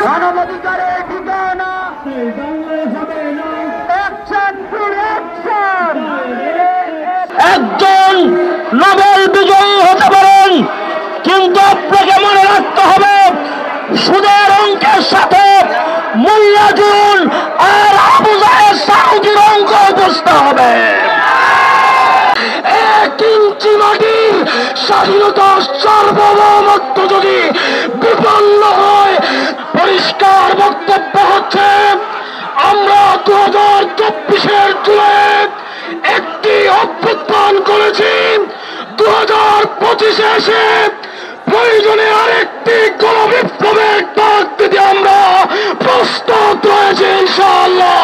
মানবাধিকারের ঠিকানা একজন নোবেল বিজয়ী হতে পারেন, কিন্তু আপনাকে মনে রাখতে হবে সুদের অঙ্কের সাথে মুল্লাজুল আর আবু জাহের সাউদির অঙ্ক বুঝতে হবে। 1 ইঞ্চি মাটির স্বাধীনতার সার্বভৌমত্ব যদি বিপন্ন হয়, পরিষ্কার বক্তব্য হচ্ছে আমরা 2024-এর জুলাই একটি অভ্যুত্থান করেছি, 2025-এ এসে প্রয়োজনে আরেকটি গণবিপ্লবের ডাক দিতে আমরা প্রস্তুত রয়েছি ইনশাআল্লাহ।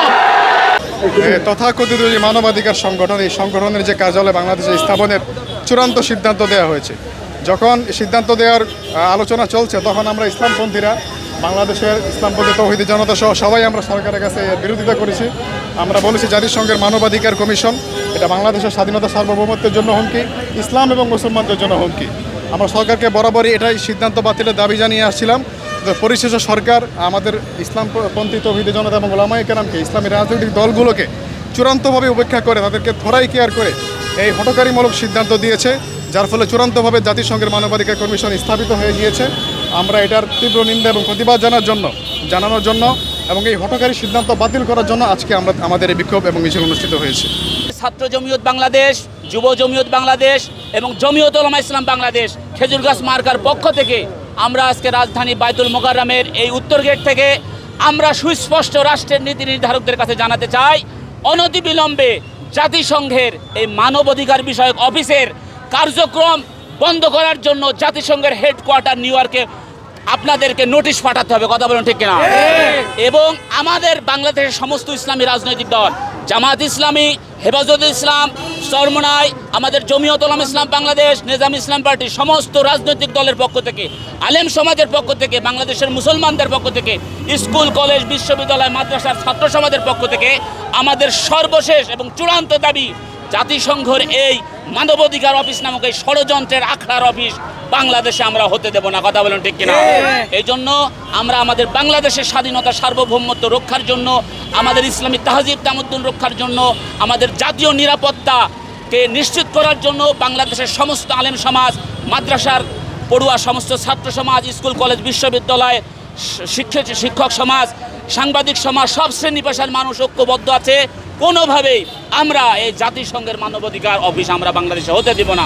তথাকথিত যে মানবাধিকার সংগঠন, এই সংগঠনের যে কার্যালয় বাংলাদেশে স্থাপনের চূড়ান্ত সিদ্ধান্ত দেওয়া হয়েছে, যখন সিদ্ধান্ত দেওয়ার আলোচনা চলছে, তখন আমরা ইসলামপন্থীরা, বাংলাদেশের ইসলামপন্থী তৌহিদি জনতা সহ সবাই আমরা সরকারের কাছে বিরোধিতা করেছি। আমরা বলেছি জাতিসংঘের মানবাধিকার কমিশন এটা বাংলাদেশের স্বাধীনতা সার্বভৌমত্বের জন্য হুমকি, ইসলাম এবং মুসলমানদের জন্য হুমকি। আমরা সরকারকে বরাবরই এটাই সিদ্ধান্ত বাতিলের দাবি জানিয়ে আসছিলাম। পরিশেষে সরকার আমাদের ইসলামপন্থী তৌহিদি জনতা এবং ওলামায়ে কেরামকে, ইসলামী রাজনৈতিক দলগুলোকে চূড়ান্তভাবে উপেক্ষা করে, তাদেরকে থোড়াই কেয়ার করে এই হঠকারীমূলক সিদ্ধান্ত দিয়েছে, যার ফলে চূড়ান্তভাবে জাতিসংঘের মানবাধিকার কমিশন স্থাপিত হয়ে গিয়েছে। আমরা এটার তীব্র নিন্দা এবং প্রতিবাদ জানানোর জন্য এবং এই হঠকারী সিদ্ধান্ত বাতিল করার জন্য আজকে আমাদের এই বিক্ষোভ এবং মিছিল অনুষ্ঠিত হয়েছে। ছাত্র জমিয়ত বাংলাদেশ, যুব জমিয়ত বাংলাদেশ এবং জমিয়ত উলামা ইসলাম বাংলাদেশ খেজুরগাছ মার্কার পক্ষ থেকে আমরা আজকে রাজধানী বায়তুল মোকাররমের এই উত্তর গেট থেকে আমরা সুস্পষ্ট রাষ্ট্রের নীতি নির্ধারকদের কাছে জানাতে চাই, অনতিবিলম্বে জাতিসংঘের এই মানবাধিকার বিষয়ক অফিসের কার্যক্রম বন্ধ করার জন্য জাতিসংঘের হেডকোয়ার্টার নিউ ইয়র্কে আপনাদেরকে নোটিশ পাঠাতে হবে। কথা বলুন ঠিক কিনা? এবং আমাদের বাংলাদেশের সমস্ত ইসলামী রাজনৈতিক দল, জামাত ইসলামী, হেফাজতে ইসলাম, চরমোনাই, আমাদের জমিয়ত উলামা ইসলাম বাংলাদেশ, নিজাম ইসলাম পার্টি, সমস্ত রাজনৈতিক দলের পক্ষ থেকে, আলেম সমাজের পক্ষ থেকে, বাংলাদেশের মুসলমানদের পক্ষ থেকে, স্কুল কলেজ বিশ্ববিদ্যালয় মাদ্রাসার ছাত্র সমাজের পক্ষ থেকে আমাদের সর্বশেষ এবং চূড়ান্ত দাবি, জাতিসংঘের এই মানবাধিকার অফিস নামক এই ষড়যন্ত্রের আখড়ার অফিস বাংলাদেশে আমরা হতে দেব না। কথা বলুন ঠিক কিনা? এই জন্য আমরা আমাদের বাংলাদেশের স্বাধীনতা সার্বভৌমত্ব রক্ষার জন্য, আমাদের ইসলামী তাহজিব তামাদ্দুন রক্ষার জন্য, আমাদের জাতীয় নিরাপত্তাকে নিশ্চিত করার জন্য বাংলাদেশের সমস্ত আলেম সমাজ, মাদ্রাসার পড়ুয়া সমস্ত ছাত্র সমাজ, স্কুল কলেজ বিশ্ববিদ্যালয়, শিক্ষক সমাজ, সাংবাদিক সমাজ, সব শ্রেণী পেশার মানুষ ঐক্যবদ্ধ আছে। কোনোভাবেই আমরা এই জাতিসংঘের মানবাধিকার অফিস আমরা বাংলাদেশে হতে দেব না।